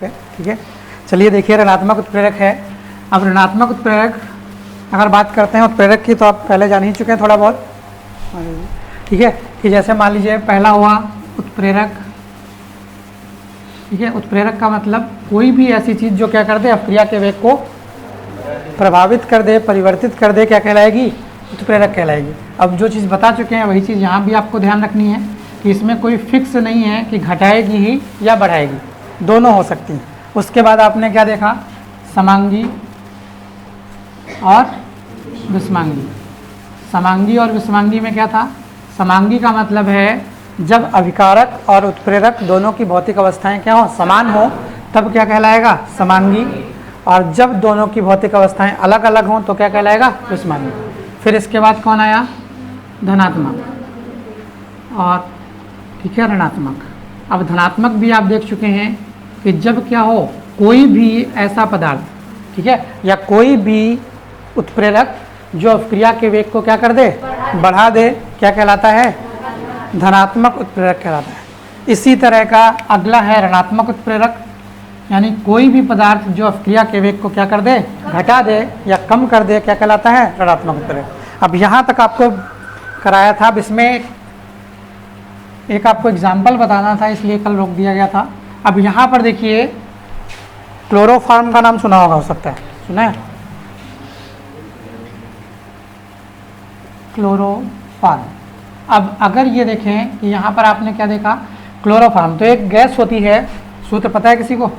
ठीक है। चलिए देखिए, ऋणात्मक उत्प्रेरक है। अब ऋणात्मक उत्प्रेरक अगर बात करते हैं उत्प्रेरक की, तो आप पहले जान ही चुके हैं थोड़ा बहुत, ठीक है। कि जैसे मान लीजिए पहला हुआ उत्प्रेरक, ठीक है। उत्प्रेरक का मतलब कोई भी ऐसी चीज़ जो क्या कर दे, अपक्रिया के वेग को प्रभावित कर दे, परिवर्तित कर दे, क्या कहलाएगी, उत्प्रेरक कहलाएगी। अब जो चीज़ बता चुके हैं वही चीज़ यहाँ भी आपको ध्यान रखनी है कि इसमें कोई फिक्स नहीं है कि घटाएगी ही या बढ़ाएगी, दोनों हो सकती हैं। उसके बाद आपने क्या देखा, समांगी और विषमांगी। समांगी और विषमांगी में क्या था, समांगी का मतलब है जब अभिकारक और उत्प्रेरक दोनों की भौतिक अवस्थाएं क्या हो, समान हो, तब क्या कहलाएगा, समांगी। और जब दोनों की भौतिक अवस्थाएं अलग अलग हों तो क्या कहलाएगा, विषमांगी। फिर इसके बाद कौन आया, धनात्मक और ठीक है ऋणात्मक। अब धनात्मक भी आप देख चुके हैं कि जब क्या हो, कोई भी ऐसा पदार्थ, ठीक है, या कोई भी उत्प्रेरक जो अपक्रिया के वेग को क्या कर दे, बढ़ा दे, क्या कहलाता है, धनात्मक उत्प्रेरक कहलाता है। इसी तरह का अगला है ऋणात्मक उत्प्रेरक, यानी कोई भी पदार्थ जो अपक्रिया के वेग को क्या कर दे, घटा दे या कम कर दे, क्या कहलाता है, ऋणात्मक उत्प्रेरक। अब यहाँ तक आपको कराया था। अब इसमें एक आपको एग्जाम्पल बताना था, इसलिए कल रोक दिया गया था। अब यहाँ पर देखिए, क्लोरोफॉर्म का नाम सुना होगा, हो सकता है सुना है, क्लोरोफॉर्म। अब अगर ये देखें कि यहाँ पर आपने क्या देखा, क्लोरोफॉर्म तो एक गैस होती है, सूत्र पता है किसी को,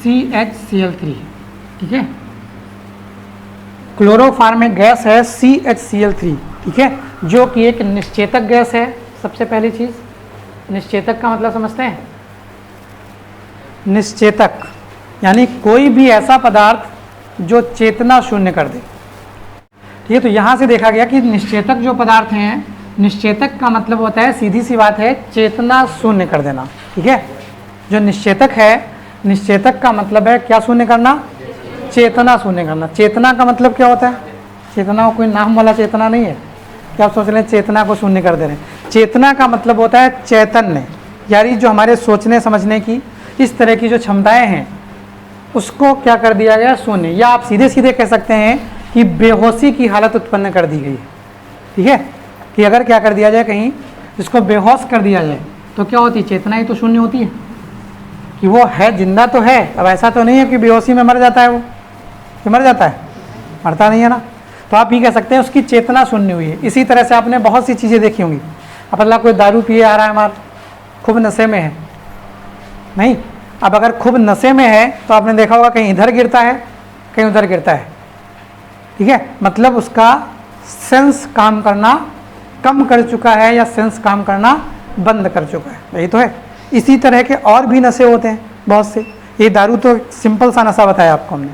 CHCl3, ठीक है। क्लोरोफॉर्म में गैस है CHCl3, ठीक है, जो कि एक निश्चेतक गैस है। सबसे पहली चीज़, निश्चेतक का मतलब समझते हैं, निश्चेतक यानी कोई भी ऐसा पदार्थ जो चेतना शून्य कर दे, ठीक है। तो यहाँ से देखा गया कि निश्चेतक जो पदार्थ हैं, निश्चेतक का मतलब होता है, सीधी सी बात है, चेतना शून्य कर देना, ठीक है। जो निश्चेतक है, निश्चेतक का मतलब है क्या शून्य करना, चेतना शून्य करना। चेतना का मतलब क्या होता है, चेतना कोई नाम वाला चेतना नहीं है, क्या आप सोच रहे हैं चेतना को शून्य कर दे रहे हैं। चेतना का मतलब होता है चैतन्य, यानी जो हमारे सोचने समझने की इस तरह की जो क्षमताएं हैं, उसको क्या कर दिया गया, शून्य। या आप सीधे सीधे कह सकते हैं कि बेहोशी की हालत उत्पन्न कर दी गई है, ठीक है। कि अगर क्या कर दिया जाए, कहीं इसको बेहोश कर दिया जाए तो क्या होती है, चेतना ही तो शून्य होती है, कि वो है, जिंदा तो है। अब ऐसा तो नहीं है कि बेहोशी में मर जाता है, वो कि मर जाता है, मरता नहीं है ना। तो आप ये कह सकते हैं उसकी चेतना शून्य हुई है। इसी तरह से आपने बहुत सी चीज़ें देखी होंगी। अब अल्लाह कोई दारू पिए आ रहा है, हमारा खूब नशे में है, नहीं। अब अगर खूब नशे में है तो आपने देखा होगा कहीं इधर गिरता है, कहीं उधर गिरता है, ठीक है। मतलब उसका सेंस काम करना कम कर चुका है या सेंस काम करना बंद कर चुका है, यही तो है। इसी तरह के और भी नशे होते हैं बहुत से। ये दारू तो सिंपल सा नशा बताया आपको हमने,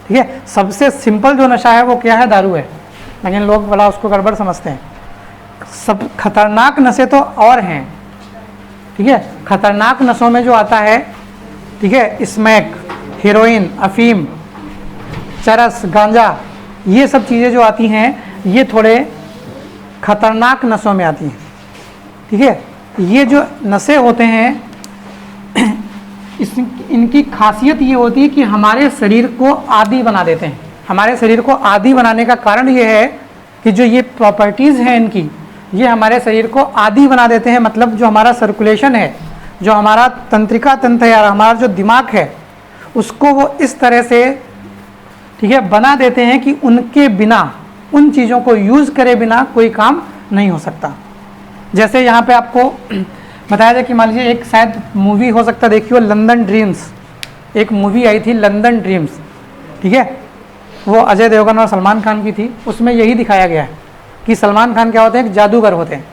ठीक है। सबसे सिंपल जो नशा है वो क्या है, दारू है, लेकिन लोग बड़ा उसको गड़बड़ समझते हैं। सब खतरनाक नशे तो और हैं, ठीक है। खतरनाक नशों में जो आता है, ठीक है, स्मैक, हीरोइन, अफीम, चरस, गांजा, ये सब चीज़ें जो आती हैं, ये थोड़े खतरनाक नशों में आती हैं, ठीक है। ये जो नशे होते हैं, इनकी खासियत ये होती है कि हमारे शरीर को आदी बना देते हैं। हमारे शरीर को आदी बनाने का कारण ये है कि जो ये प्रॉपर्टीज़ हैं इनकी, ये हमारे शरीर को आदी बना देते हैं। मतलब जो हमारा सर्कुलेशन है, जो हमारा तंत्रिका तंत्र है, हमारा जो दिमाग है, उसको वो इस तरह से, ठीक है, बना देते हैं कि उनके बिना, उन चीज़ों को यूज़ करे बिना कोई काम नहीं हो सकता। जैसे यहाँ पे आपको बताया जाए कि मान लीजिए एक शायद मूवी हो सकता है, देखिए लंदन ड्रीम्स, एक मूवी आई थी लंदन ड्रीम्स, ठीक है। वो अजय देवगन और सलमान खान की थी। उसमें यही दिखाया गया है कि सलमान खान क्या होते हैं, जादूगर होते हैं,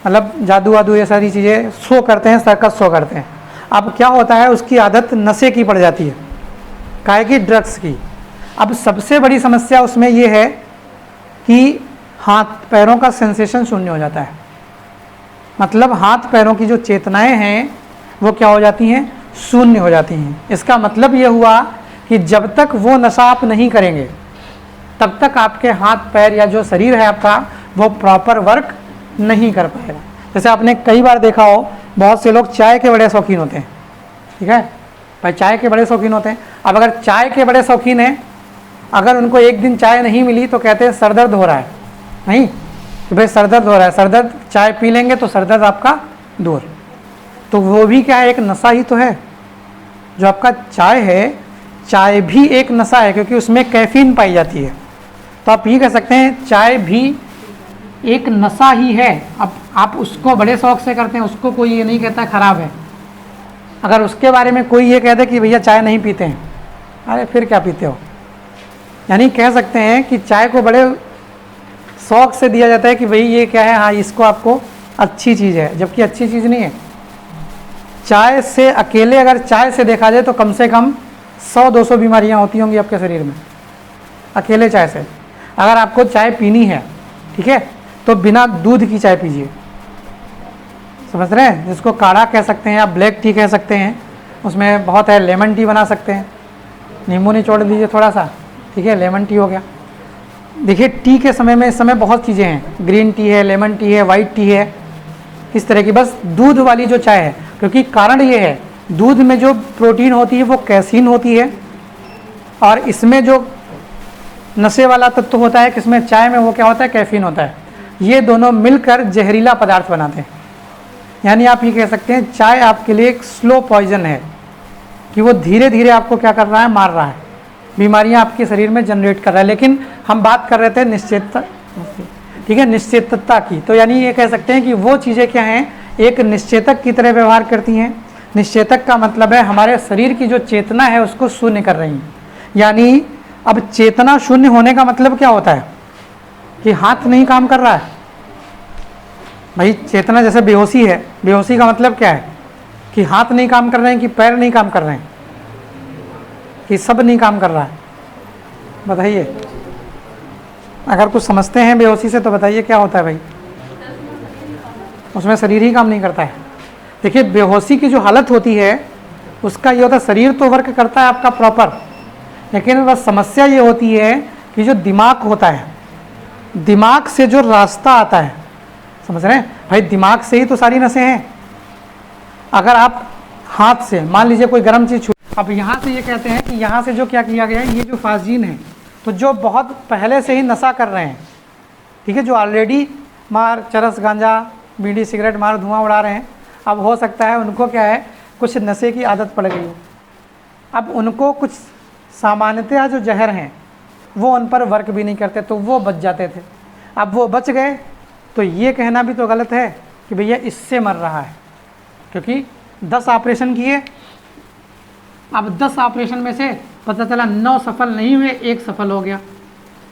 मतलब जादू वादू ये सारी चीज़ें शो करते हैं, सर्कस शो करते हैं। अब क्या होता है, उसकी आदत नशे की पड़ जाती है, काहे की, ड्रग्स की। अब सबसे बड़ी समस्या उसमें ये है कि हाथ पैरों का सेंसेशन शून्य हो जाता है। मतलब हाथ पैरों की जो चेतनाएं हैं वो क्या हो जाती हैं, शून्य हो जाती हैं। इसका मतलब ये हुआ कि जब तक वो नशा आप नहीं करेंगे तब तक आपके हाथ पैर या जो शरीर है आपका वो प्रॉपर वर्क नहीं कर पाएगा। जैसे आपने कई बार देखा हो बहुत से लोग चाय के बड़े शौकीन होते हैं, ठीक है भाई, चाय के बड़े शौकीन होते हैं। अब अगर चाय के बड़े शौकीन हैं, अगर उनको एक दिन चाय नहीं मिली तो कहते हैं सर दर्द हो रहा है, नहीं तो भाई सर दर्द हो रहा है, सर दर्द चाय पी लेंगे तो सर दर्द आपका दूर। तो वो भी क्या है, एक नशा ही तो है। जो आपका चाय है, चाय भी एक नशा है क्योंकि उसमें कैफीन पाई जाती है। तो आप ये कह सकते हैं चाय भी एक नशा ही है। अब आप उसको बड़े शौक से करते हैं, उसको कोई ये नहीं कहता ख़राब है। अगर उसके बारे में कोई ये कह दे कि भैया चाय नहीं पीते हैं, अरे फिर क्या पीते हो। यानी कह सकते हैं कि चाय को बड़े शौक से दिया जाता है कि भाई ये क्या है, हाँ इसको आपको अच्छी चीज़ है, जबकि अच्छी चीज़ नहीं है। चाय से अकेले अगर चाय से देखा जाए तो कम से कम 100-200 बीमारियां होती होंगी आपके शरीर में, अकेले चाय से। अगर आपको चाय पीनी है, ठीक है, तो बिना दूध की चाय पीजिए, समझ रहे हैं, जिसको काढ़ा कह सकते हैं या ब्लैक टी कह सकते हैं। उसमें बहुत है, लेमन टी बना सकते हैं, नींबू निचोड़ दीजिए थोड़ा सा, ठीक है, लेमन टी हो गया। देखिए टी के समय में इस समय बहुत चीज़ें हैं, ग्रीन टी है, लेमन टी है, वाइट टी है, इस तरह की। बस दूध वाली जो चाय है, क्योंकि कारण ये है दूध में जो प्रोटीन होती है वो कैसीन होती है, और इसमें जो नशे वाला तत्व होता है किसमें, चाय में, वो क्या होता है, कैफीन होता है। ये दोनों मिलकर जहरीला पदार्थ बनाते हैं। यानी आप ये कह सकते हैं चाय आपके लिए एक स्लो पॉइजन है कि वो धीरे धीरे आपको क्या कर रहा है, मार रहा है, बीमारियां आपके शरीर में जनरेट कर रहा है। लेकिन हम बात कर रहे थे निश्चितता, ठीक है, निश्चेतता की। तो यानी ये कह सकते हैं कि वो चीज़ें क्या हैं, एक निश्चेतक की तरह व्यवहार करती हैं। निश्चेतक का मतलब है हमारे शरीर की जो चेतना है उसको शून्य कर रही हैं। यानी अब चेतना शून्य होने का मतलब क्या होता है कि हाथ नहीं काम कर रहा है। भाई चेतना जैसे बेहोशी है, बेहोशी का मतलब क्या है कि हाथ नहीं काम कर रहे हैं, कि पैर नहीं काम कर रहे हैं, कि सब नहीं काम कर रहा है। बताइए, अगर कुछ समझते हैं बेहोशी से तो बताइए क्या होता है भाई। उसमें शरीर ही काम नहीं करता है। देखिए बेहोशी की जो हालत होती है उसका ये होता है, शरीर तो वर्क करता है आपका प्रॉपर, लेकिन बस समस्या ये होती है कि जो दिमाग होता है, दिमाग से जो रास्ता आता है, समझ रहे हैं भाई, दिमाग से ही तो सारी नसें हैं। अगर आप हाथ से मान लीजिए कोई गर्म चीज़ छू, अब यहाँ से ये कहते हैं कि यहाँ से जो क्या किया गया है, ये जो फाजिन है, तो जो बहुत पहले से ही नशा कर रहे हैं, ठीक है, जो ऑलरेडी मार चरस गांजा बीड़ी सिगरेट मार धुआं उड़ा रहे हैं, अब हो सकता है उनको क्या है, कुछ नशे की आदत पड़ गई हो। अब उनको कुछ सामान्यतः जो जहर हैं वो उन पर वर्क भी नहीं करते, तो वो बच जाते थे। अब वो बच गए तो ये कहना भी तो गलत है कि भैया इससे मर रहा है, क्योंकि 10 ऑपरेशन किए, अब 10 ऑपरेशन में से पता चला 9 सफल नहीं हुए, 1 सफल हो गया।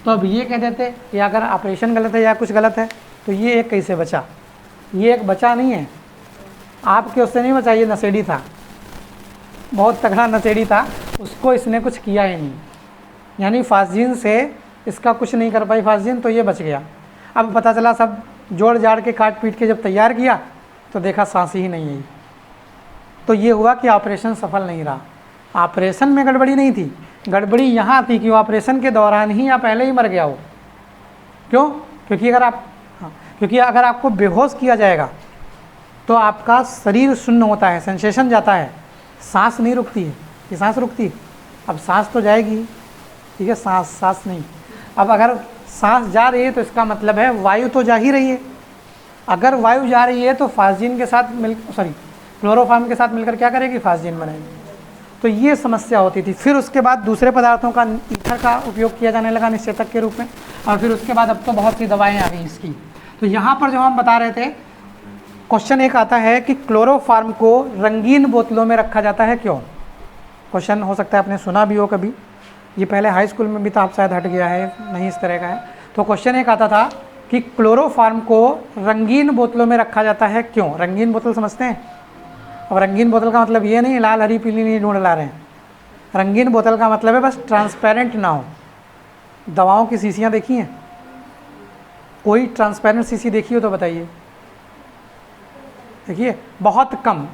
तो अब ये कह देते कि अगर ऑपरेशन गलत है या कुछ गलत है तो ये एक कैसे बचा। ये एक बचा नहीं है, आपके उससे नहीं बचा, ये नशेड़ी था, बहुत तगड़ा नशेड़ी था, उसको इसने कुछ किया ही नहीं। यानी फाजिन से इसका कुछ नहीं कर पाई फाजिन, तो ये बच गया। अब पता चला सब जोड़ जाड़ के काट पीट के जब तैयार किया तो देखा सांस ही नहीं आई, तो ये हुआ कि ऑपरेशन सफल नहीं रहा। ऑपरेशन में गड़बड़ी नहीं थी, गड़बड़ी यहाँ थी कि ऑपरेशन के दौरान ही या पहले ही मर गया हो। क्यों? क्योंकि अगर आपको बेहोश किया जाएगा तो आपका शरीर शून्य होता है, सेंसेशन जाता है, सांस नहीं रुकती है। कि सांस रुकती है, अब सांस तो जाएगी, ठीक है, सांस नहीं। अब अगर सांस जा रही है तो इसका मतलब है वायु तो जा ही रही है। अगर वायु जा रही है तो फाजिन के साथ क्लोरोफॉर्म के साथ मिलकर क्या करेगी, फाजिन बनाएगी। तो ये समस्या होती थी। फिर उसके बाद दूसरे पदार्थों का, ईथर का उपयोग किया जाने लगा निश्चेतक के रूप में, और फिर उसके बाद अब तो बहुत सी दवाएं आ गई इसकी। तो यहाँ पर जो हम बता रहे थे, क्वेश्चन एक आता है कि क्लोरोफॉर्म को रंगीन बोतलों में रखा जाता है क्यों। क्वेश्चन हो सकता है आपने सुना भी हो कभी, ये पहले हाई स्कूल में भी था, आप शायद हट गया है, नहीं इस तरह का है। तो क्वेश्चन एक आता था कि क्लोरोफॉर्म को रंगीन बोतलों में रखा जाता है क्यों। रंगीन बोतल समझते हैं? अब रंगीन बोतल का मतलब ये नहीं लाल हरी पीली नहीं ढूंढ ला रहे हैं। रंगीन बोतल का मतलब है बस ट्रांसपेरेंट ना हो। दवाओं की शीशियाँ देखी हैं? कोई ट्रांसपेरेंट शीशी देखी हो तो बताइए। देखिए बहुत कम,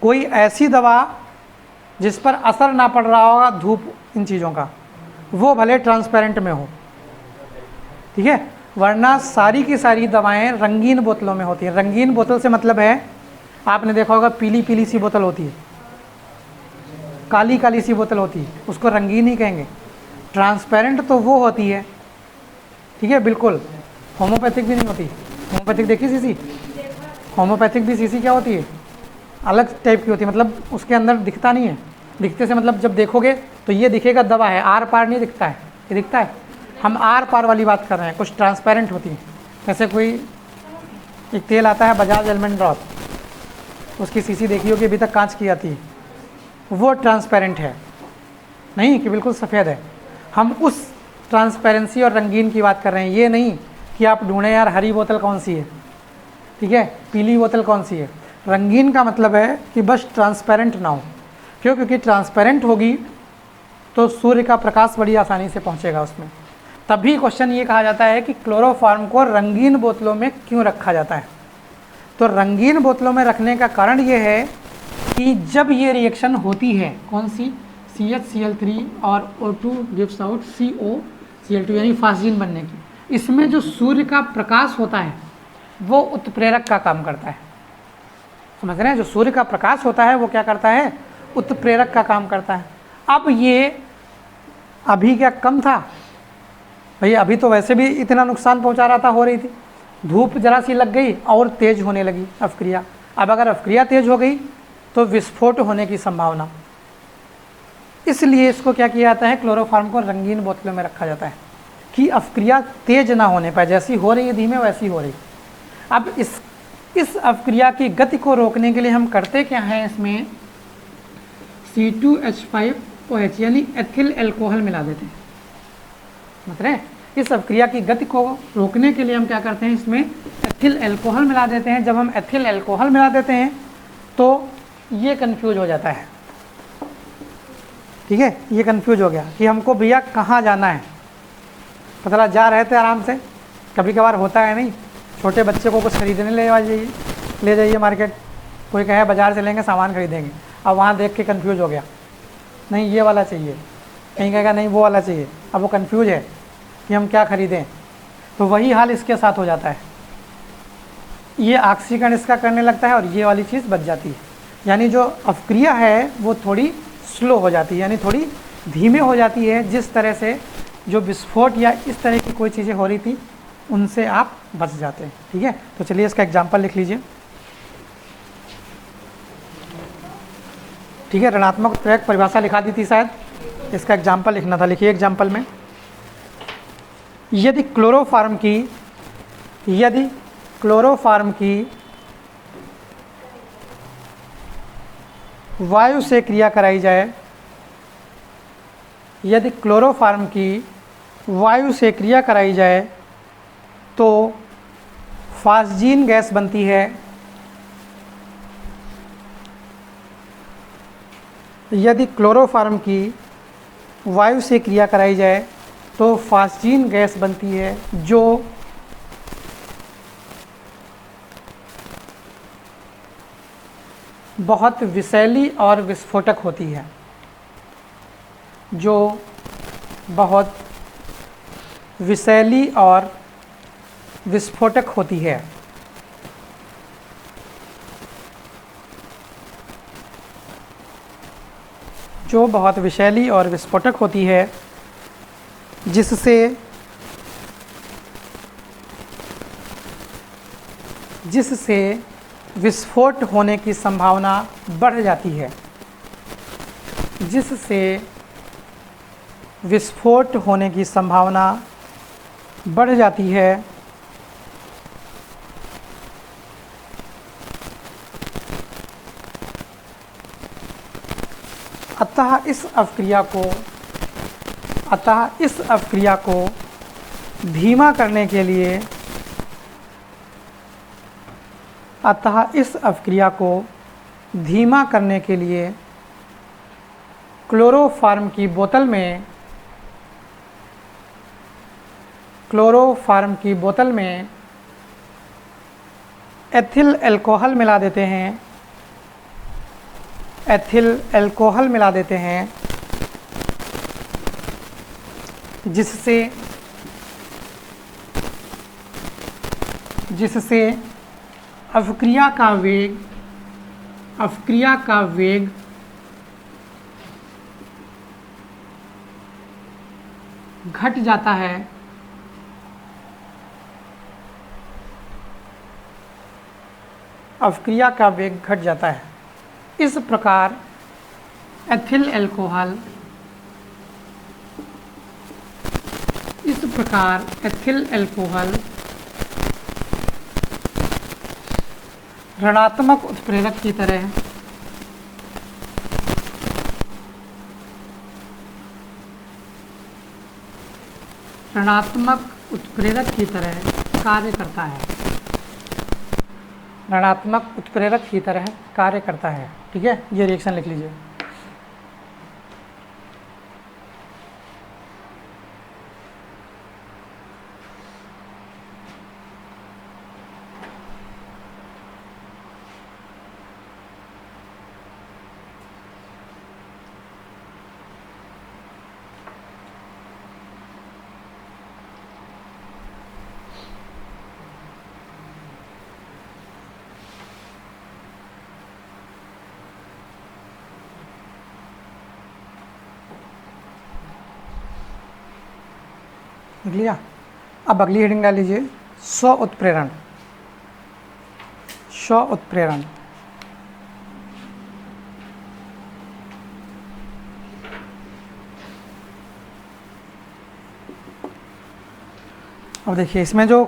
कोई ऐसी दवा जिस पर असर ना पड़ रहा होगा धूप इन चीज़ों का, वो भले ट्रांसपेरेंट में हो, ठीक है, वरना सारी की सारी दवाएं रंगीन बोतलों में होती हैं। रंगीन बोतल से मतलब है आपने देखा होगा पीली पीली सी बोतल होती है, काली काली सी बोतल होती है, उसको रंगीन ही कहेंगे। ट्रांसपेरेंट तो वो होती है, ठीक है, बिल्कुल। होम्योपैथिक भी नहीं होती। होम्योपैथिक देखी सीसी? होम्योपैथिक भी सीसी क्या होती है, अलग टाइप की होती है, मतलब उसके अंदर दिखता नहीं है। दिखते से मतलब जब देखोगे तो ये दिखेगा दवा है, आर पार नहीं दिखता है। ये दिखता है, हम आर पार वाली बात कर रहे हैं। कुछ ट्रांसपेरेंट होती है, जैसे कोई एक तेल आता है बजाज एलमंड ड्रॉप, उसकी सीसी देखी होगी, अभी तक कांच की आती है, वो ट्रांसपेरेंट है, नहीं कि बिल्कुल सफ़ेद है। हम उस ट्रांसपेरेंसी और रंगीन की बात कर रहे हैं, ये नहीं कि आप ढूंढें यार हरी बोतल कौन सी है, ठीक है, पीली बोतल कौन सी है। रंगीन का मतलब है कि बस ट्रांसपेरेंट ना हो। क्यों? क्योंकि ट्रांसपेरेंट होगी तो सूर्य का प्रकाश बड़ी आसानी से पहुंचेगा उसमें। तभी क्वेश्चन ये कहा जाता है कि क्लोरोफॉर्म को रंगीन बोतलों में क्यों रखा जाता है। तो रंगीन बोतलों में रखने का कारण ये है कि जब ये रिएक्शन होती है, कौन सी, CHCl3 और O2 गिव्स आउट COCl2 यानी फास्जीन बनने की, इसमें जो सूर्य का प्रकाश होता है वो उत्प्रेरक का काम करता है। समझ रहे हैं? जो सूर्य का प्रकाश होता है वो क्या करता है, उत्प्रेरक का काम करता है। अब ये अभी क्या कम था भैया, अभी तो वैसे भी इतना नुकसान पहुंचा रहा था, हो रही थी, धूप जरा सी लग गई और तेज होने लगी अवक्रिया। अब अगर अवक्रिया तेज हो गई तो विस्फोट होने की संभावना, इसलिए इसको क्या किया जाता है, क्लोरोफॉर्म को रंगीन बोतलों में रखा जाता है कि अवक्रिया तेज ना होने पाए, जैसी हो रही है धीमे वैसी हो रही। अब इस अवक्रिया की गति को रोकने के लिए हम करते क्या हैं, इसमें C2H5OH यानी एथिल अल्कोहल मिला देते हैं। मतलब इस अवक्रिया की गति को रोकने के लिए हम क्या करते हैं, इसमें एथिल अल्कोहल मिला देते हैं। जब हम एथिल अल्कोहल मिला देते हैं तो ये कन्फ्यूज हो जाता है, ठीक है, ये कन्फ्यूज हो गया कि हमको भैया कहाँ जाना है। पता जा रहे थे आराम से, कभी कभार होता है नहीं, छोटे बच्चे को कुछ खरीदने ले जाइए मार्केट, कोई कहे बाज़ार चलेंगे सामान खरीदेंगे, अब वहाँ देख के कन्फ्यूज हो गया, नहीं ये वाला चाहिए, कहीं कहेगा नहीं वो वाला चाहिए, अब वो कन्फ्यूज है कि हम क्या खरीदें। तो वही हाल इसके साथ हो जाता है, ये ऑक्सीकरण इसका करने लगता है और ये वाली चीज़ बच जाती है, यानी जो अवक्रिया है वो थोड़ी स्लो हो जाती है, यानी थोड़ी धीमे हो जाती है। जिस तरह से जो विस्फोट या इस तरह की कोई चीज़ें हो रही थी उनसे आप बच जाते हैं, ठीक है। तो चलिए इसका एग्जाम्पल लिख लीजिए, ठीक है, ऋणात्मक उत्प्रेरक परिभाषा लिखा दी थी शायद, इसका एग्जाम्पल लिखना था। लिखिए एग्जाम्पल में, यदि क्लोरोफॉर्म की वायु से क्रिया कराई जाए, यदि क्लोरोफॉर्म की वायु से क्रिया कराई जाए तो फास्जीन गैस बनती है। यदि क्लोरोफॉर्म की वायु से क्रिया कराई जाए तो फास्जीन गैस बनती है, जो बहुत विषैली और विस्फोटक होती है, जो बहुत विषैली और विस्फोटक होती है। जो बहुत विषैली और विस्फोटक होती है, जिससे विस्फोट होने की संभावना बढ़ जाती है, जिससे विस्फोट होने की संभावना बढ़ जाती है। अतः इस अवक्रिया को धीमा करने के लिए, क्लोरोफॉर्म की बोतल में एथिल अल्कोहल मिला देते हैं, जिससे अवक्रिया का वेग अपक्रिया का वेग घट जाता है अपक्रिया का वेग घट जाता है। इस प्रकार एथिल अल्कोहल ऋणात्मक उत्प्रेरक की तरह कार्य करता है। ऋणात्मक उत्प्रेरक की तरह कार्य करता है। ठीक है, ये रिएक्शन लिख लीजिए। लिख लिया। अब अगली हेडिंग डाल लीजिए, स्व उत्प्रेरण। अब देखिए, इसमें जो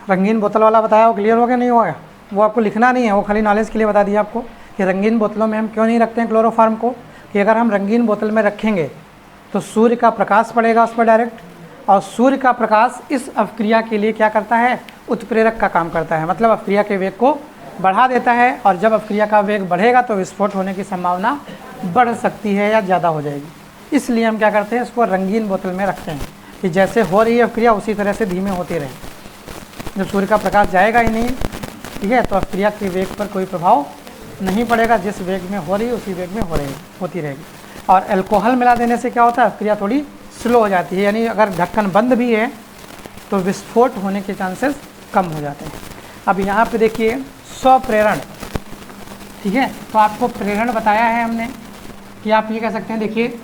रंगीन बोतल वाला बताया वो क्लियर हो गया नहीं होगा? वो आपको लिखना नहीं है, वो खाली नॉलेज के लिए बता दिया आपको कि रंगीन बोतलों में हम क्यों नहीं रखते हैं क्लोरोफॉर्म को, कि अगर हम रंगीन बोतल में रखेंगे तो सूर्य का प्रकाश पड़ेगा उस पर डायरेक्ट, और सूर्य का प्रकाश इस अपक्रिया के लिए क्या करता है, उत्प्रेरक का काम करता है। मतलब अपक्रिया के वेग को बढ़ा देता है, और जब अपक्रिया का वेग बढ़ेगा तो विस्फोट होने की संभावना बढ़ सकती है या ज़्यादा हो जाएगी। इसलिए हम क्या करते हैं, इसको रंगीन बोतल में रखते हैं कि जैसे हो रही है अपक्रिया उसी तरह से धीमे होती रहे। जब सूर्य का प्रकाश जाएगा ही नहीं, ठीक है, तो अपक्रिया के वेग पर कोई प्रभाव नहीं पड़ेगा। जिस वेग में हो रही है उसी वेग में होती रहेगी। और अल्कोहल मिला देने से क्या होता है, अपक्रिया थोड़ी स्लो हो जाती है, यानी अगर ढक्कन बंद भी है तो विस्फोट होने के चांसेस कम हो जाते हैं। अब यहाँ पे देखिए स्वप्रेरण, ठीक है, तो आपको प्रेरण बताया है हमने कि आप ये कह सकते हैं, देखिए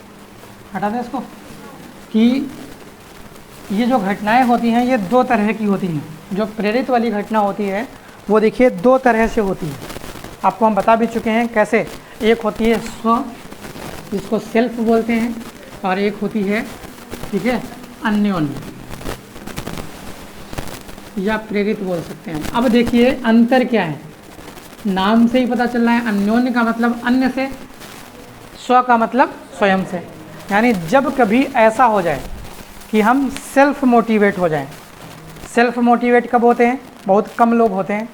हटा दें इसको, कि ये जो घटनाएं होती हैं ये दो तरह की होती हैं। जो प्रेरित वाली घटना होती है वो देखिए दो तरह से होती है, आपको हम बता भी चुके हैं कैसे। एक होती है स्व, जिसको सेल्फ बोलते हैं, और एक होती है, ठीक है, अन्योन्य या प्रेरित बोल सकते हैं। अब देखिए अंतर क्या है, नाम से ही पता चल रहा है। अन्योन्य का मतलब अन्य से, स्व का मतलब स्वयं से। यानी जब कभी ऐसा हो जाए कि हम सेल्फ मोटिवेट हो जाएं। सेल्फ मोटिवेट कब होते हैं, बहुत कम लोग होते हैं,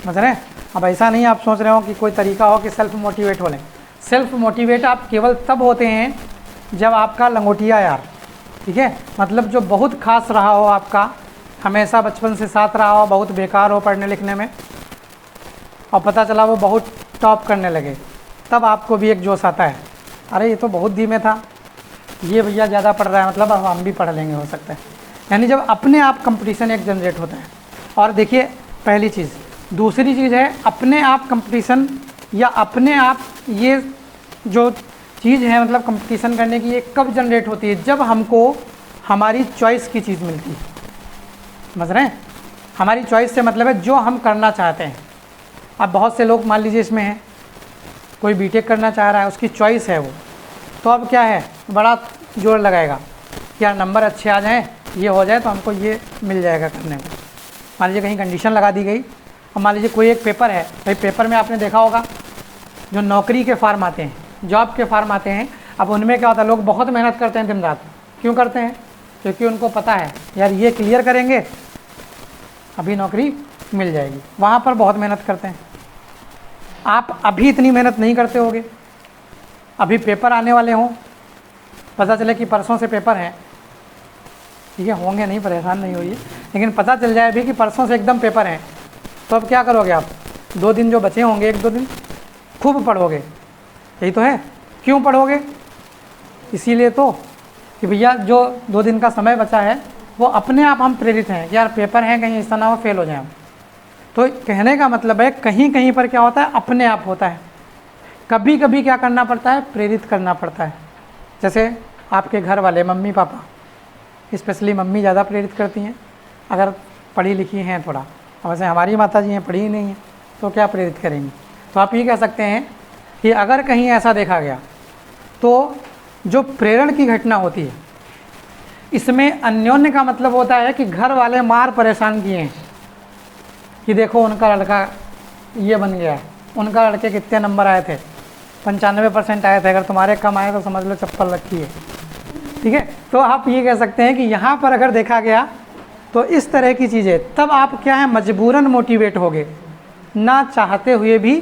समझ रहे हैं। अब ऐसा नहीं आप सोच रहे हो कि कोई तरीका हो कि सेल्फ मोटिवेट हो लें। सेल्फ मोटिवेट आप केवल तब होते हैं जब आपका लंगोटिया यार, ठीक है, मतलब जो बहुत खास रहा हो, आपका हमेशा बचपन से साथ रहा हो, बहुत बेकार हो पढ़ने लिखने में, और पता चला वो बहुत टॉप करने लगे, तब आपको भी एक जोश आता है, अरे ये तो बहुत धीमे था, ये भैया ज़्यादा पढ़ रहा है, मतलब अब हम भी पढ़ लेंगे, हो सकता है। यानी जब अपने आप कंपटीशन एक जनरेट होता है। और देखिए पहली चीज़, दूसरी चीज़ है अपने आप कंपटीशन, या अपने आप ये जो चीज़ है मतलब कंपटीशन करने की, ये कब जनरेट होती है, जब हमको हमारी चॉइस की चीज़ मिलती है। समझ रहे हैं, हमारी चॉइस से मतलब है जो हम करना चाहते हैं। अब बहुत से लोग मान लीजिए इसमें हैं, कोई बीटेक करना चाह रहा है, उसकी चॉइस है वो, तो अब क्या है, बड़ा जोर लगाएगा कि यार नंबर अच्छे आ जाएं, ये हो जाए तो हमको ये मिल जाएगा करने को। मान लीजिए कहीं कंडीशन लगा दी गई। अब मान लीजिए कोई एक पेपर है, भाई पेपर में आपने देखा होगा जो नौकरी के फार्म आते हैं, जॉब के फार्म आते हैं, अब उनमें क्या होता है, लोग बहुत मेहनत करते हैं दिन रात। क्यों करते हैं, क्योंकि उनको पता है यार ये क्लियर करेंगे अभी नौकरी मिल जाएगी, वहाँ पर बहुत मेहनत करते हैं। आप अभी इतनी मेहनत नहीं करते होगे, अभी पेपर आने वाले हों, पता चले कि परसों से पेपर हैं, ठीक है, होंगे नहीं, परेशान नहीं होइए, लेकिन पता चल जाए अभी कि परसों से एकदम पेपर हैं, तो अब क्या करोगे आप, 2 दिन जो बचे होंगे, 1-2 दिन खूब पढ़ोगे, यही तो है। क्यों पढ़ोगे, इसीलिए तो कि भैया जो 2 दिन का समय बचा है वो अपने आप हम प्रेरित हैं कि यार पेपर हैं, कहीं ऐसा ना हो फेल हो जाए हम। तो कहने का मतलब है कहीं कहीं पर क्या होता है, अपने आप होता है। कभी कभी क्या करना पड़ता है, प्रेरित करना पड़ता है। जैसे आपके घर वाले मम्मी पापा, स्पेशली मम्मी ज़्यादा प्रेरित करती हैं अगर पढ़ी लिखी हैं थोड़ा, और वैसे हमारी माता जी हैं पढ़ी ही नहीं हैं, तो क्या प्रेरित करेंगी। तो आप ये कह सकते हैं कि अगर कहीं ऐसा देखा गया तो जो प्रेरण की घटना होती है इसमें अन्योन्य का मतलब होता है कि घर वाले मार परेशान किए हैं कि देखो उनका लड़का ये बन गया है, उनका लड़के कितने नंबर आए थे, 95% आए थे, अगर तुम्हारे कम आए तो समझ लो चप्पल रखी है, ठीक है। तो आप ये कह सकते हैं कि यहाँ पर अगर देखा गया तो इस तरह की चीज़ें, तब आप क्या है, मजबूरन मोटिवेट होंगे, ना चाहते हुए भी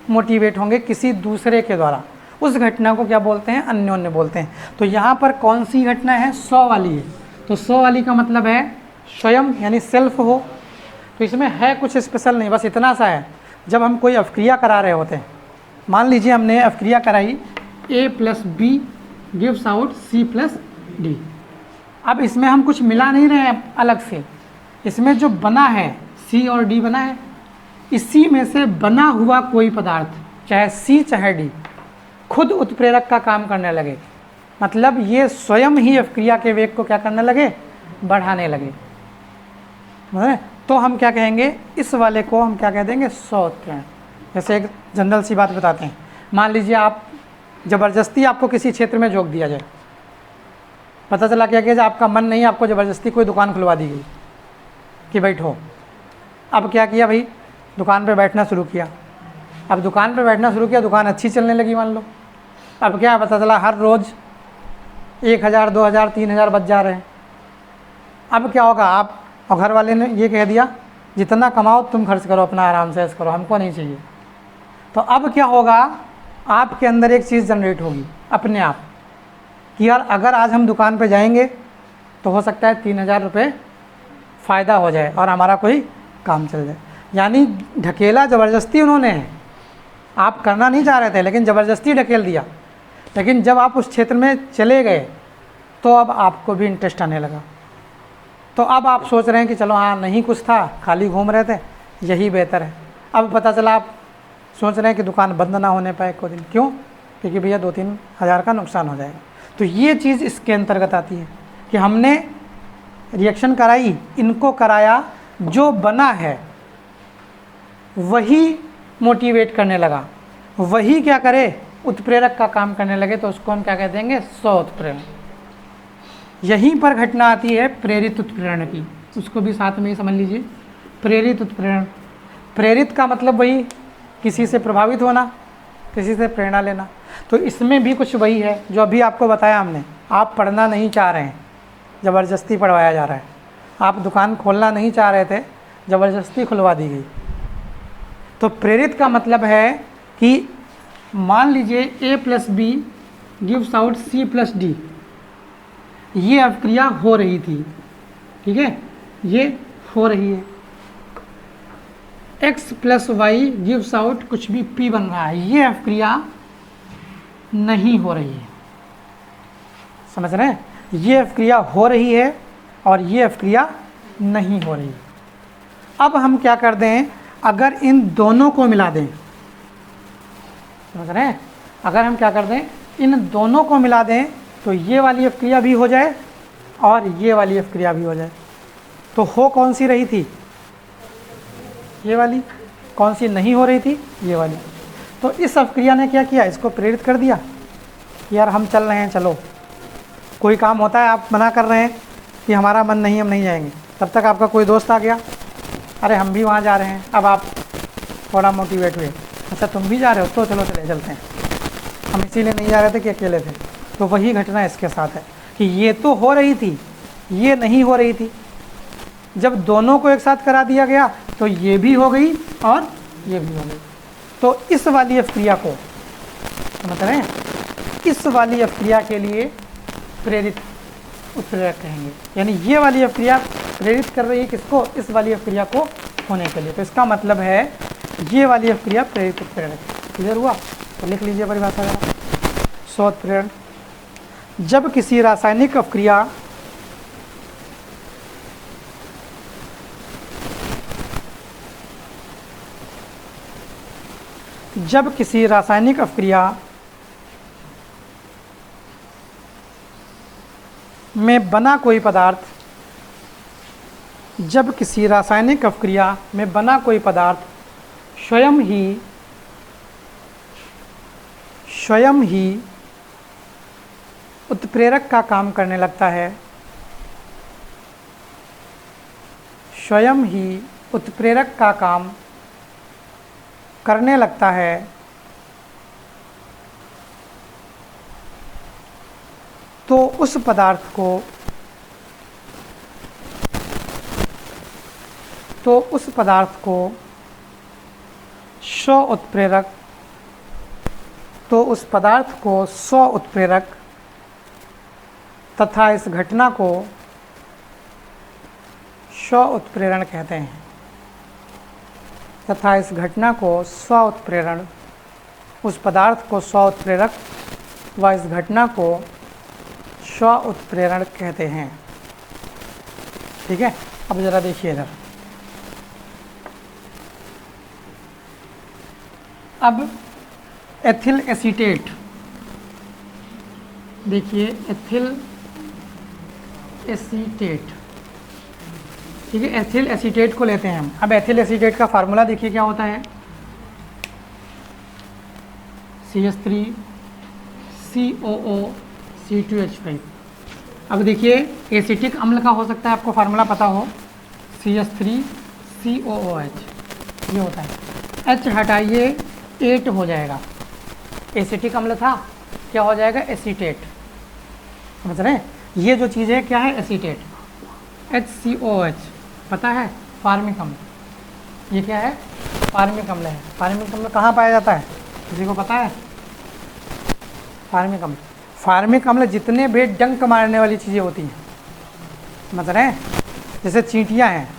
मोटिवेट होंगे किसी दूसरे के द्वारा। उस घटना को क्या बोलते हैं, अन्योन्य बोलते हैं। तो यहाँ पर कौन सी घटना है, 100 वाली है। तो 100 वाली का मतलब है स्वयं यानी सेल्फ हो। तो इसमें है कुछ स्पेशल नहीं, बस इतना सा है, जब हम कोई अवक्रिया करा रहे होते हैं, मान लीजिए हमने अवक्रिया कराई a + b gives out c + d। अब इसमें हम कुछ मिला नहीं रहे हैं अलग से, इसमें जो बना है c और d बना है, इसी में से बना हुआ कोई पदार्थ चाहे c चाहे d खुद उत्प्रेरक का काम करने लगे, मतलब ये स्वयं ही अवक्रिया के वेग को क्या करने लगे, बढ़ाने लगे, तो हम क्या कहेंगे, इस वाले को हम क्या कह देंगे, 100 उत्प्रेरण। जैसे एक जनरल सी बात बताते हैं, मान लीजिए आप ज़बरदस्ती आपको किसी क्षेत्र में झोंक दिया जाए, पता चला क्या कि आपका मन नहीं, आपको ज़बरदस्ती कोई दुकान खुलवा दी गई कि बैठो। अब क्या किया भाई, दुकान पे बैठना शुरू किया। अब दुकान पे बैठना शुरू किया, दुकान अच्छी चलने लगी मान लो। अब क्या पता चला हर रोज़ 1000 2000 3000 बच जा रहे हैं। अब क्या होगा, आप और घर वाले ने ये कह दिया जितना कमाओ तुम खर्च करो, अपना आराम से ऐसा करो, हमको नहीं चाहिए। तो अब क्या होगा, आपके अंदर एक चीज़ जनरेट होगी अपने आप कि यार अगर आज हम दुकान पे जाएंगे तो हो सकता है 3000 रुपये फ़ायदा हो जाए और हमारा कोई काम चल जाए। यानी ढकेला ज़बरदस्ती उन्होंने है, आप करना नहीं चाह रहे थे लेकिन ज़बरदस्ती ढकेल दिया। लेकिन जब आप उस क्षेत्र में चले गए तो अब आपको भी इंटरेस्ट आने लगा। तो अब आप सोच रहे हैं कि चलो हाँ, नहीं कुछ था, खाली घूम रहे थे, यही बेहतर है। अब पता चला आप सोच रहे हैं कि दुकान बंद ना होने पाए कोई दिन, क्यों, क्योंकि भैया 2-3 हज़ार का नुकसान हो जाएगा। तो ये चीज़ इसके अंतर्गत आती है कि हमने रिएक्शन कराई, इनको कराया, जो बना है वही मोटिवेट करने लगा, वही क्या करे, उत्प्रेरक का काम करने लगे, तो उसको हम क्या कह देंगे, 100 उत्प्रेरण। यहीं पर घटना आती है प्रेरित उत्प्रेरण की, उसको भी साथ में ही समझ लीजिए। प्रेरित उत्प्रेरण, प्रेरित का मतलब वही किसी से प्रभावित होना, किसी से प्रेरणा लेना। तो इसमें भी कुछ वही है जो अभी आपको बताया हमने। आप पढ़ना नहीं चाह रहे हैं, ज़बरदस्ती पढ़वाया जा रहा है। आप दुकान खोलना नहीं चाह रहे थे, ज़बरदस्ती खुलवा दी गई। तो प्रेरित का मतलब है कि मान लीजिए a + b gives out c + d, ये अवक्रिया हो रही थी, ठीक है, ये हो रही है। x + y गिव्स आउट कुछ भी p बन रहा है, ये अवक्रिया नहीं हो रही है। समझ रहे हैं, ये अवक्रिया हो रही है और ये अवक्रिया नहीं हो रही है। अब हम क्या कर दें, अगर इन दोनों को मिला दें, समझ रहे हैं, अगर हम क्या कर दें, इन दोनों को मिला दें तो ये वाली अवक्रिया भी हो जाए और ये वाली अवक्रिया भी हो जाए। तो हो कौन सी रही थी, ये वाली, कौन सी नहीं हो रही थी, ये वाली। तो इस अवक्रिया ने क्या किया, इसको प्रेरित कर दिया कि यार हम चल रहे हैं, चलो। कोई काम होता है, आप मना कर रहे हैं कि हमारा मन नहीं, हम नहीं जाएंगे, तब तक आपका कोई दोस्त आ गया, अरे हम भी वहाँ जा रहे हैं। अब आप थोड़ा मोटिवेट हुए, अच्छा तुम भी जा रहे हो, तो चलो चले चलते हैं, हम इसीलिए नहीं जा रहे थे कि अकेले थे। तो वही घटना इसके साथ है कि ये तो हो रही थी, ये नहीं हो रही थी। जब दोनों को एक साथ करा दिया गया तो ये भी हो गई और ये भी हो गई। तो इस वाली अवक्रिया को समझ रहे हैं, इस वाली अवक्रिया के लिए प्रेरित उत्प्रेरक कहेंगे। यानी ये वाली अवक्रिया प्रेरित कर रही है किसको, इस वाली अवक्रिया को होने के लिए। तो इसका मतलब है ये वाली अवक्रिया प्रेरित उत्प्रेरक। क्लियर हुआ, तो लिख लीजिए परिभाषा जरा। 100 उत्प्रेरण, जब किसी रासायनिक अवक्रिया जब किसी रासायनिक अपक्रिया में बना कोई पदार्थ जब किसी रासायनिक अपक्रिया में बना कोई पदार्थ स्वयं ही उत्प्रेरक का काम करने लगता है, स्वयं ही उत्प्रेरक का काम करने लगता है, तो उस पदार्थ को स्व उत्प्रेरक तथा इस घटना को स्व उत्प्रेरण कहते हैं, तथा इस घटना को स्व उत्प्रेरण, उस पदार्थ को स्व उत्प्रेरक व इस घटना को स्व उत्प्रेरण कहते हैं। ठीक है, अब जरा देखिए इधर, अब एथिल एसीटेट, देखिए एथिल एसीटेट, ठीक है, एथिल एसीटेट को लेते हैं हम। अब एथिल एसीटेट का फार्मूला देखिए क्या होता है, CH3COO C2H5। अब देखिए एसिटिक अम्ल का हो सकता है, आपको फार्मूला पता हो, CH3COOH, ये होता है, H हटाइए 8 हो जाएगा, एसिटिक अम्ल था, क्या हो जाएगा, एसीटेट। समझ रहे हैं, ये जो चीज़ है क्या है, एसीटेट। HCOH पता है, फार्मिक अम्ल, ये क्या है, फार्मिक अम्ल है। फार्मिक अम्ल कहाँ पाया जाता है, किसी को पता है, फार्मिक अम्ल, फार्मिक अम्ल जितने भी डंक मारने वाली चीज़ें होती हैं, समझ रहे हैं, जैसे चींटियाँ हैं,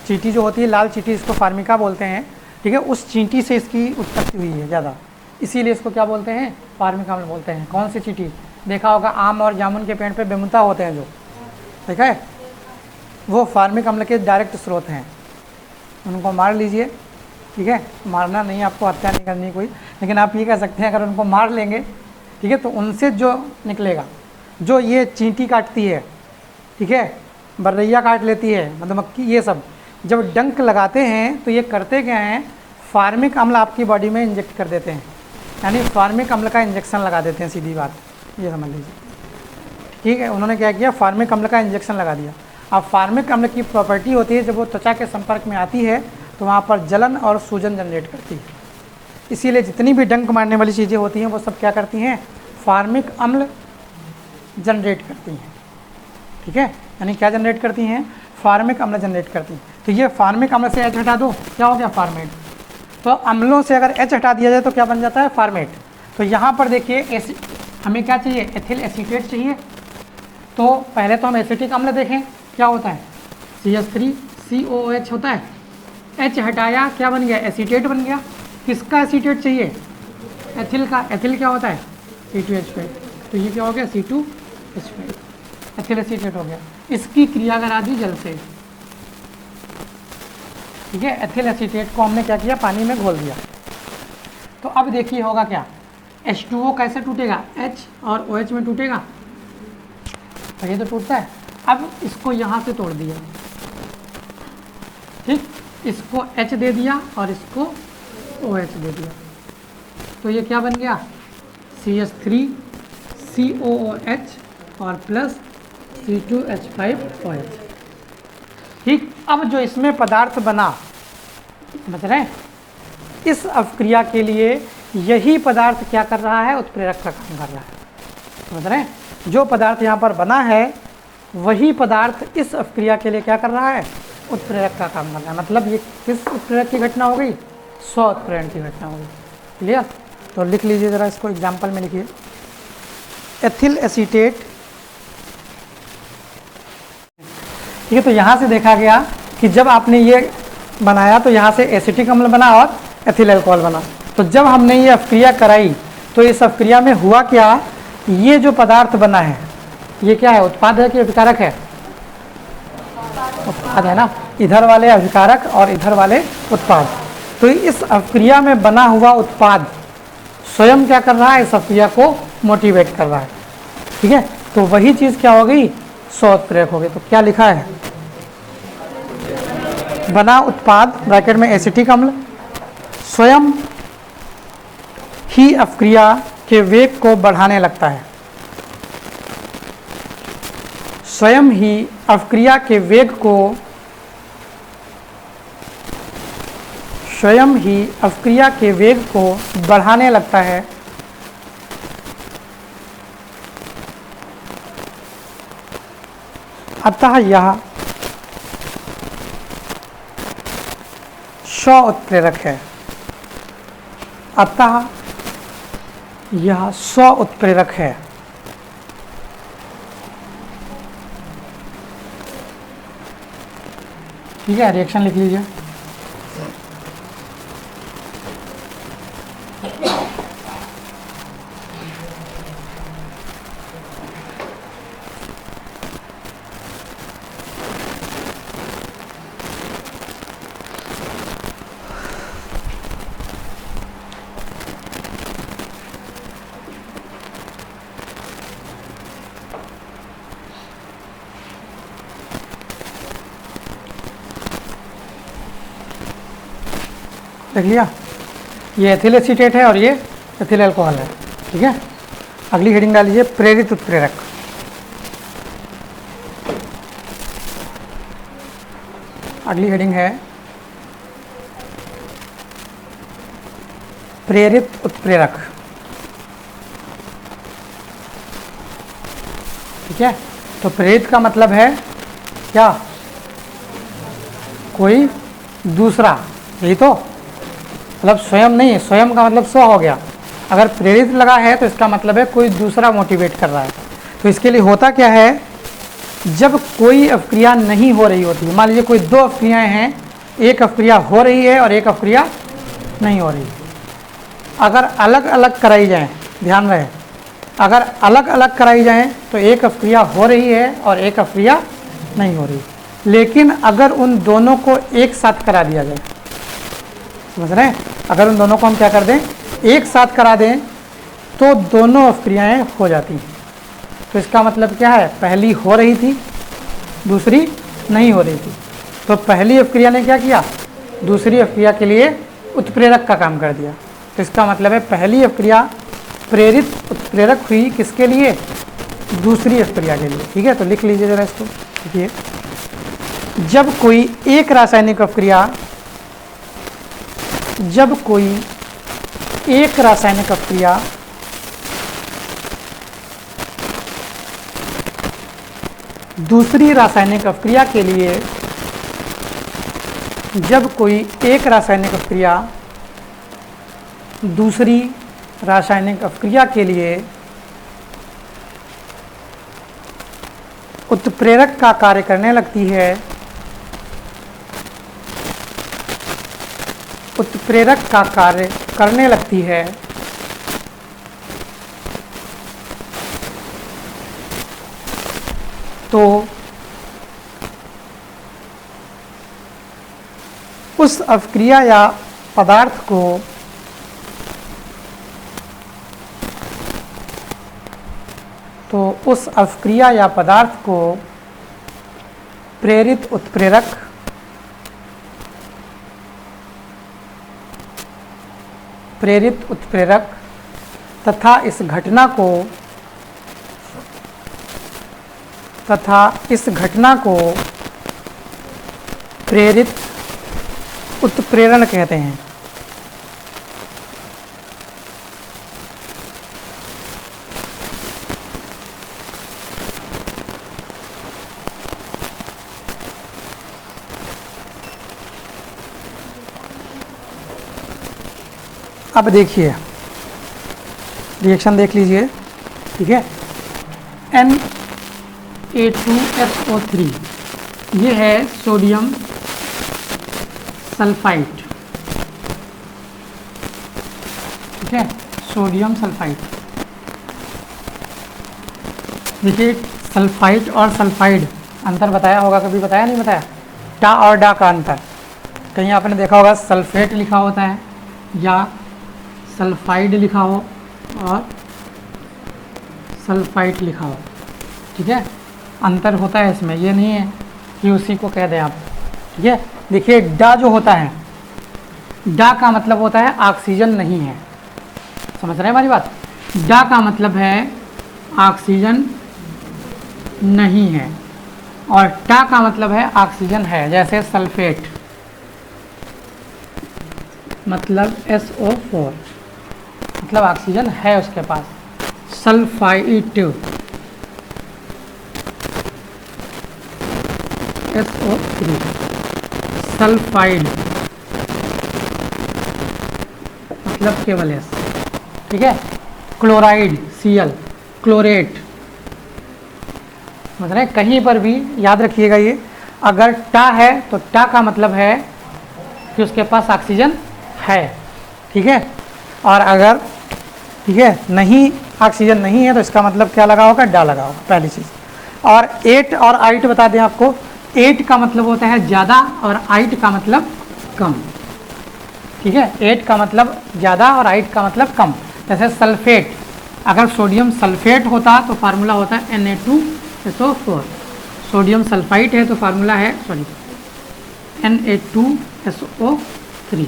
चींटी जो होती है लाल चींटी, इसको फार्मिका बोलते हैं, ठीक है, उस चींटी से इसकी उत्पत्ति हुई है ज़्यादा, इसीलिए इसको क्या बोलते हैं, फार्मिक अम्ल बोलते हैं। कौन सी चींटी, देखा होगा आम और जामुन के पेड़ पे बेमुता होते हैं जो, ठीक है, वो फार्मिक अम्ल के डायरेक्ट स्रोत हैं, उनको मार लीजिए, ठीक है, मारना नहीं, आपको हत्या नहीं करनी कोई, लेकिन आप ये कह सकते हैं अगर उनको मार लेंगे, ठीक है, तो उनसे जो निकलेगा, जो ये चींटी काटती है, ठीक है, बर्रैया काट लेती है, मधुमक्खी, ये सब जब डंक लगाते हैं तो ये करते क्या हैं, फार्मिक अम्ल आपकी बॉडी में इंजेक्ट कर देते हैं, यानी फार्मिक अम्ल का इंजेक्शन लगा देते हैं, सीधी बात, ये समझ लीजिए, ठीक है, उन्होंने क्या किया, फार्मिक अम्ल का इंजेक्शन लगा दिया। अब फार्मिक अम्ल की प्रॉपर्टी होती है, जब वो त्वचा के संपर्क में आती है तो वहाँ पर जलन और सूजन जनरेट करती है, इसीलिए जितनी भी डंक मारने वाली चीज़ें होती हैं वो सब क्या करती हैं, फार्मिक अम्ल जनरेट करती हैं, ठीक है, यानी क्या जनरेट करती हैं, फार्मिक अम्ल जनरेट करती हैं। तो ये फार्मिक अम्ल से H हटा दो, क्या हो गया, फार्मेट। तो अम्लों से अगर H हटा दिया जाए तो क्या बन जाता है, फार्मेट। तो यहाँ पर देखिए हमें क्या चाहिए, एथिल एसीटेट चाहिए, तो पहले तो हम एसिटिक अम्ल देखें क्या होता है, CH3COOH होता है, H हटाया क्या बन गया, एसीटेट बन गया। किसका एसीटेट चाहिए, एथिल का, एथिल क्या होता है, C2H5, तो ये क्या हो गया, C2H5, एथिल एसीटेट हो गया। इसकी क्रिया करा दी जल से, ठीक है, एथिल एसीटेट को हमने क्या किया, पानी में घोल दिया। तो अब देखिए होगा क्या, H2O कैसे टूटेगा, H और OH में टूटेगा, तो ये तो टूटता है। अब इसको यहाँ से तोड़ दिया, ठीक, इसको H दे दिया और इसको OH दे दिया, तो ये क्या बन गया, CH3COOH और प्लस C2H5OH, ठीक। अब जो इसमें पदार्थ बना, समझ रहे हैं, इस अपक्रिया के लिए यही पदार्थ क्या कर रहा है, उत्प्रेरक का काम कर रहा है, समझ रहे हैं, जो पदार्थ यहाँ पर बना है वही पदार्थ इस अपक्रिया के लिए क्या कर रहा है, उत्प्रेरक का काम कर रहा है। मतलब ये किस उत्प्रेरक की घटना हो गई, स्व उत्प्रेरण की घटना हो गई, क्लियर। तो लिख लीजिए ज़रा इसको, एग्जाम्पल में लिखिए, एथिल एसीटेट, ठीक है। तो यहाँ से देखा गया कि जब आपने ये बनाया तो यहाँ से एसिटिक अम्ल बना और एथिल अल्कोहल बना। तो जब हमने ये अपक्रिया कराई तो इस अपक्रिया में हुआ क्या, ये जो पदार्थ बना है ये क्या है, उत्पाद है कि अभिकारक है, उत्पाद है ना, इधर वाले अभिकारक और इधर वाले उत्पाद। तो इस अपक्रिया में बना हुआ उत्पाद स्वयं क्या कर रहा है, इस अपक्रिया को मोटिवेट कर रहा है। ठीक है, तो वही चीज़ क्या हो गई, स्व उत्प्रेरक हो गई। तो क्या लिखा है, बना उत्पाद ब्रैकेट में एसिटिक अम्ल स्वयं ही अपक्रिया के वेग को बढ़ाने लगता है, स्वयं ही अपक्रिया के वेग को, स्वयं ही अपक्रिया के वेग को बढ़ाने लगता है। अतः यह स्व उत्प्रेरक है, अतः यह स्व उत्प्रेरक है। ठीक है, रिएक्शन लिख लीजिए। देख लिया, ये एथिल एसीटेट है और ये एथिल अल्कोहल है। ठीक है, अगली हेडिंग डाल लीजिए, प्रेरित उत्प्रेरक। अगली हेडिंग है प्रेरित उत्प्रेरक। ठीक है, तो प्रेरित का मतलब है क्या, कोई दूसरा, यही तो मतलब स्वयं नहीं, स्वयं का मतलब स्व हो गया। अगर प्रेरित लगा है तो इसका मतलब है कोई दूसरा मोटिवेट कर रहा है। तो इसके लिए होता क्या है, जब कोई अपक्रिया नहीं हो रही होती है, मान लीजिए कोई दो अपक्रियाएं हैं, एक अपक्रिया हो रही है और एक अपक्रिया नहीं हो रही, अगर अलग अलग कराई जाए, ध्यान रहे, अगर अलग अलग कराई जाए तो एक अपक्रिया हो रही है और एक अपक्रिया नहीं हो रही। लेकिन अगर उन दोनों को एक साथ करा दिया जाए, समझ रहे हैं, अगर उन दोनों को हम क्या कर दें, एक साथ करा दें, तो दोनों अपक्रियाएं हो जाती हैं। तो इसका मतलब क्या है, पहली हो रही थी, दूसरी नहीं हो रही थी, तो पहली अपक्रिया ने क्या किया, दूसरी अपक्रिया के लिए उत्प्रेरक का काम कर दिया। तो इसका मतलब है पहली अपक्रिया प्रेरित उत्प्रेरक हुई किसके लिए, दूसरी अपक्रिया के लिए। ठीक है, तो लिख लीजिए जरा इसको। देखिए, जब कोई एक रासायनिक अपक्रिया, जब कोई एक रासायनिक अपक्रिया दूसरी रासायनिक अपक्रिया के लिए, जब कोई एक रासायनिक अपक्रिया दूसरी रासायनिक अपक्रिया के लिए उत्प्रेरक का कार्य करने लगती है, उत्प्रेरक का कार्य करने लगती है, तो उस अपक्रिया या पदार्थ को उस अपक्रिया या पदार्थ को प्रेरित उत्प्रेरक तथा इस घटना को प्रेरित उत्प्रेरण कहते हैं। अब देखिए, रिएक्शन देख लीजिए। ठीक है, Na2SO3 ये है सोडियम सल्फाइड। ठीक है, सोडियम सल्फाइड। देखिए, सल्फाइड और सल्फाइड अंतर बताया होगा, कभी बताया नहीं बताया, टा और डा का अंतर। कहीं आपने देखा होगा सल्फेट लिखा होता है या सल्फाइड लिखा हो और सल्फाइट लिखा हो, ठीक है, अंतर होता है इसमें, ये नहीं है कि उसी को कह दें आप, ठीक है। देखिए डा जो होता है, डा का मतलब होता है ऑक्सीजन नहीं है, समझ रहे हैं हमारी बात। डा का मतलब है ऑक्सीजन नहीं है और टा का मतलब है ऑक्सीजन है। जैसे सल्फेट मतलब SO4 मतलब ऑक्सीजन है उसके पास। सल्फाइट SO3, सल्फाइड मतलब केवल S, ठीक है। क्लोराइड Cl, क्लोरेट, समझ रहे हैं। कहीं पर भी याद रखिएगा ये, अगर टा है तो टा का मतलब है कि उसके पास ऑक्सीजन है, ठीक है। और अगर, ठीक है, नहीं, ऑक्सीजन नहीं है तो इसका मतलब क्या लगा होगा, डा लगा होगा, पहली चीज़। और 8 और 8 बता दें आपको, 8 का मतलब होता है ज़्यादा और 8 का मतलब कम, ठीक है। 8 का मतलब ज़्यादा और 8 का मतलब कम। जैसे सल्फेट, अगर सोडियम सल्फेट होता तो फार्मूला होता है Na2SO4, सोडियम सल्फाइट है तो फार्मूला है Na2SO3।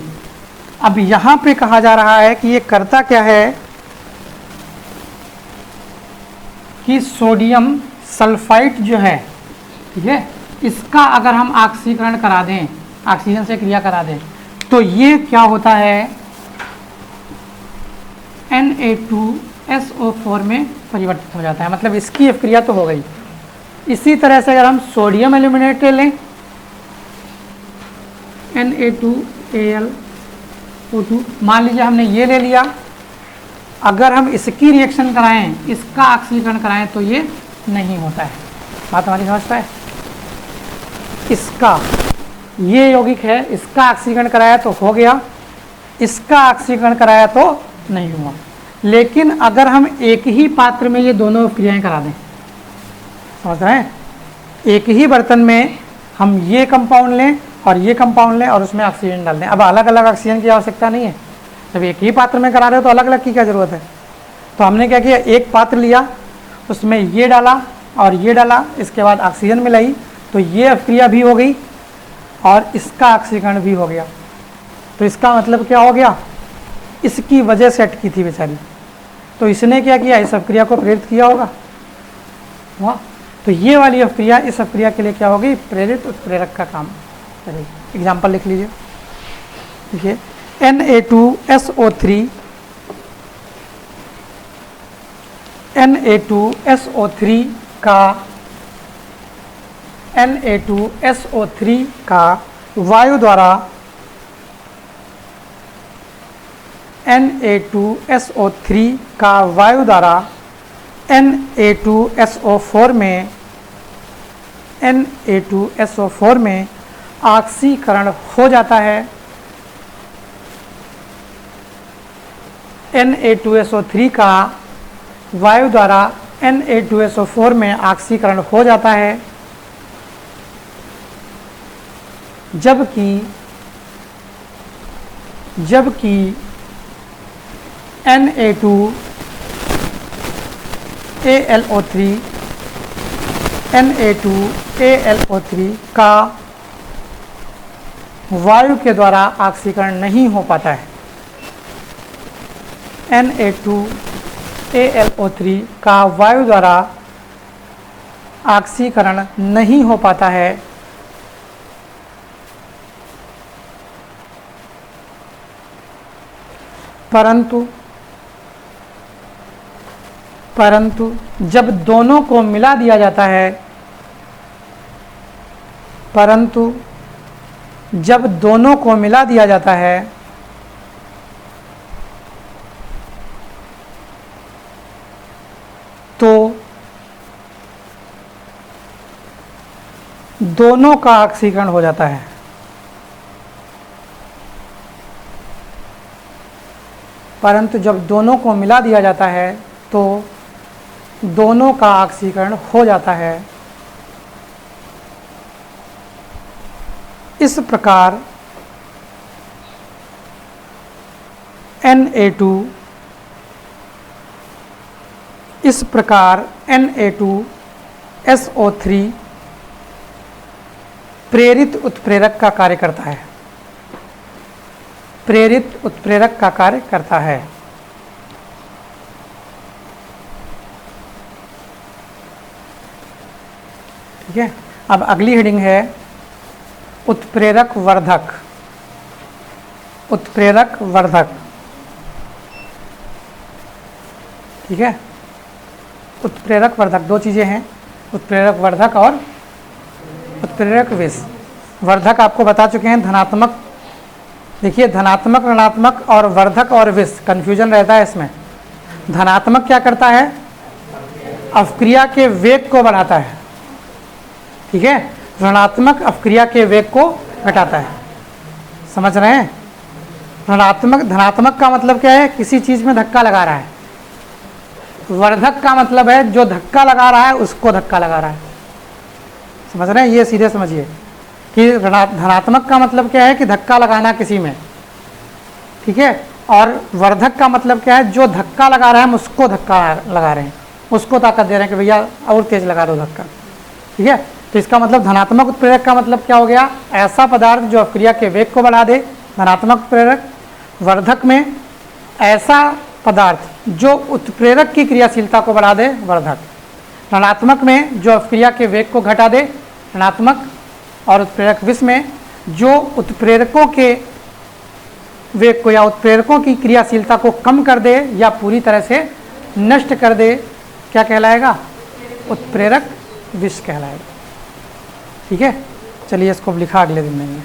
अब यहाँ पे कहा जा रहा है कि ये करता क्या है कि सोडियम सल्फाइट जो है, ठीक है, इसका अगर हम ऑक्सीकरण करा दें, ऑक्सीजन से क्रिया करा दें, तो ये क्या होता है, Na2SO4 में परिवर्तित हो जाता है। मतलब इसकी क्रिया तो हो गई। इसी तरह से अगर हम सोडियम एल्यूमिनेट ले लें, Na2Al O2, मान लीजिए हमने ये ले लिया, अगर हम इसकी रिएक्शन कराएं, इसका ऑक्सीकरण कराएं तो ये नहीं होता है। बात हमारी समझ पाए। इसका, ये यौगिक है, इसका ऑक्सीकरण कराया तो हो गया, इसका ऑक्सीकरण कराया तो नहीं हुआ। लेकिन अगर हम एक ही पात्र में ये दोनों क्रियाएं करा दें, समझ रहे हैं, एक ही बर्तन में हम ये कंपाउंड लें और ये कंपाउंड लें और उसमें ऑक्सीजन डाल दें। अब अलग अलग ऑक्सीजन की आवश्यकता नहीं है, जब एक ही पात्र में करा रहे हो तो अलग अलग की क्या ज़रूरत है। तो हमने क्या किया, एक पात्र लिया, उसमें ये डाला और ये डाला, इसके बाद ऑक्सीजन मिलाई, तो ये अभिक्रिया भी हो गई और इसका ऑक्सीकरण भी हो गया। तो इसका मतलब क्या हो गया, इसकी वजह से अटकी थी बेचारी, तो इसने क्या किया, इस अभिक्रिया को प्रेरित किया होगा। वाह, तो ये वाली अभिक्रिया इस अभिक्रिया के लिए क्या होगी, प्रेरित उत्प्रेरक का काम करेगी। एग्जाम्पल लिख लीजिए, देखिए Na2SO3 Na2SO3 का वायु द्वारा Na2SO3 का वायु द्वारा Na2SO4 में ऑक्सीकरण हो जाता है। Na2SO3 का वायु द्वारा Na2SO4 में ऑक्सीकरण हो जाता है, जबकि Na2ALO3 का वायु के द्वारा ऑक्सीकरण नहीं हो पाता है। Na2ALO3 का वायु द्वारा ऑक्सीकरण नहीं हो पाता है, परंतु जब दोनों को मिला दिया जाता है, तो दोनों का ऑक्सीकरण हो जाता है। परंतु जब दोनों को मिला दिया जाता है तो दोनों का ऑक्सीकरण हो जाता है। इस प्रकार Na2 इस प्रकार Na2SO3 प्रेरित उत्प्रेरक का कार्य करता है, प्रेरित उत्प्रेरक का कार्य करता है। ठीक है, अब अगली हेडिंग है उत्प्रेरक वर्धक। उत्प्रेरक वर्धक, ठीक है, उत्प्रेरक वर्धक दो चीज़ें हैं, उत्प्रेरक वर्धक और उत्प्रेरक विष। वर्धक आपको बता चुके हैं धनात्मक, देखिए धनात्मक ऋणात्मक और वर्धक और विष कन्फ्यूजन रहता है इसमें। धनात्मक क्या करता है, अपक्रिया के वेग को बढ़ाता है, ठीक है, ऋणात्मक अपक्रिया के वेग को घटाता है। समझ रहे हैं? ऋणात्मक, धनात्मक का मतलब क्या है, किसी चीज़ में धक्का लगा रहा है। वर्धक का मतलब है जो धक्का लगा रहा है उसको धक्का लगा रहा है। समझ रहे हैं? ये सीधे समझिए कि धनात्मक का मतलब क्या है कि धक्का लगाना किसी में, ठीक है, और वर्धक का मतलब क्या है, जो धक्का लगा रहा है हम उसको धक्का लगा रहे हैं, उसको ताकत दे रहे हैं कि भैया और तेज लगा दो धक्का। ठीक है, तो इसका मतलब धनात्मक उत्प्रेरक का मतलब क्या हो गया, ऐसा पदार्थ जो अपक्रिया के वेग को बढ़ा दे, धनात्मक उत्प्रेरक। वर्धक में ऐसा पदार्थ जो उत्प्रेरक की क्रियाशीलता को बढ़ा दे, वर्धक। ऋणात्मक में जो अपक्रिया के वेग को घटा दे, ऋणात्मक। और उत्प्रेरक विष में जो उत्प्रेरकों के वेग को या उत्प्रेरकों की क्रियाशीलता को कम कर दे या पूरी तरह से नष्ट कर दे, क्या कहलाएगा, उत्प्रेरक विष कहलाएगा। ठीक है, चलिए इसको लिखा अगले दिन में।